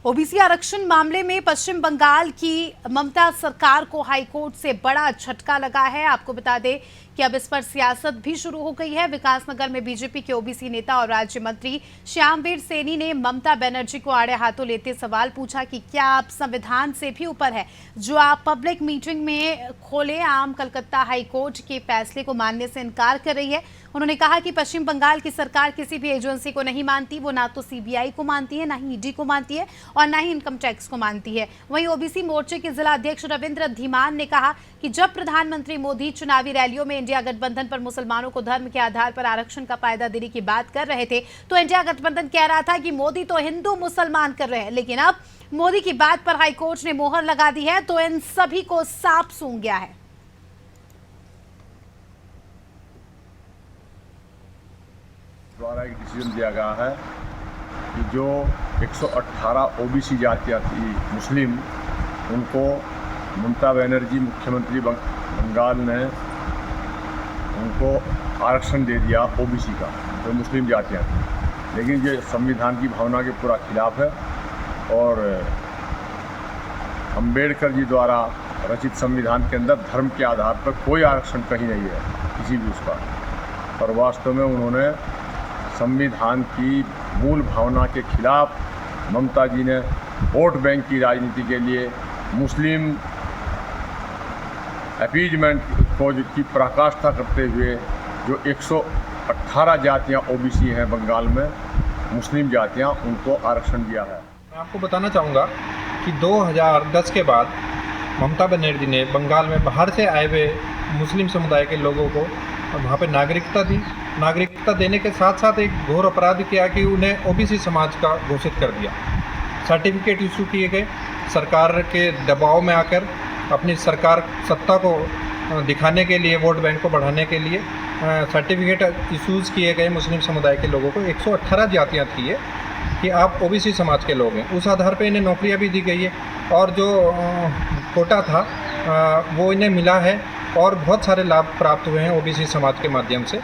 OBC आरक्षण मामले में पश्चिम बंगाल की ममता सरकार को हाईकोर्ट से बड़ा झटका लगा है। आपको बता दें कि अब इस पर सियासत भी शुरू हो गई है। विकासनगर में बीजेपी के ओबीसी नेता और राज्य मंत्री श्यामवीर सैनी ने ममता बनर्जी को आड़े हाथों लेते सवाल पूछा कि क्या आप संविधान से भी ऊपर है, जो आप पब्लिक मीटिंग में खुलेआम कलकत्ता हाईकोर्ट के फैसले को मानने से इनकार कर रही है। उन्होंने कहा कि पश्चिम बंगाल की सरकार किसी भी एजेंसी को नहीं मानती, वो ना तो सीबीआई को मानती है, ना ही ईडी को मानती है और ना ही इनकम टैक्स को मानती है। वहीं ओबीसी मोर्चे के जिला अध्यक्ष रविंद्र धीमान ने कहा कि जब प्रधानमंत्री मोदी चुनावी रैलियों में इंडिया गठबंधन पर मुसलमानों को धर्म के आधार पर आरक्षण का फायदा देने की बात कर रहे थे, तो इंडिया गठबंधन कह रहा था कि मोदी तो हिंदू मुसलमान कर रहे हैं। लेकिन अब मोदी की बात पर हाईकोर्ट ने मोहर लगा दी है, तो इन सभी को सांप सूंघ गया है। द्वारा एक डिसीजन दिया गया है कि जो 118 ओबीसी जातियाँ थी मुस्लिम, उनको ममता बनर्जी मुख्यमंत्री बंगाल ने उनको आरक्षण दे दिया ओबीसी का, जो मुस्लिम जातियाँ थी। लेकिन ये संविधान की भावना के पूरा खिलाफ है और अंबेडकर जी द्वारा रचित संविधान के अंदर धर्म के आधार पर कोई आरक्षण कहीं नहीं है किसी भी उसका। और वास्तव में उन्होंने संविधान की मूल भावना के खिलाफ ममता जी ने वोट बैंक की राजनीति के लिए मुस्लिम अपीजमेंट को की पराकाष्ठा करते हुए जो 118 जातियाँ ओबीसी हैं बंगाल में, मुस्लिम जातियाँ, उनको आरक्षण दिया है। मैं आपको बताना चाहूँगा कि 2010 के बाद ममता बनर्जी ने बंगाल में बाहर से आए हुए मुस्लिम समुदाय के लोगों को वहाँ पे नागरिकता दी। नागरिकता देने के साथ साथ एक घोर अपराध किया कि उन्हें ओबीसी समाज का घोषित कर दिया। सर्टिफिकेट इशू किए गए, सरकार के दबाव में आकर अपनी सरकार सत्ता को दिखाने के लिए, वोट बैंक को बढ़ाने के लिए सर्टिफिकेट इशूज़ किए गए मुस्लिम समुदाय के लोगों को। 118 जातियाँ थी ये कि आप ओबीसी समाज के लोग हैं, उस आधार पे इन्हें नौकरियां भी दी गई है और जो कोटा था वो इन्हें मिला है और बहुत सारे लाभ प्राप्त हुए हैं ओबीसी समाज के माध्यम से।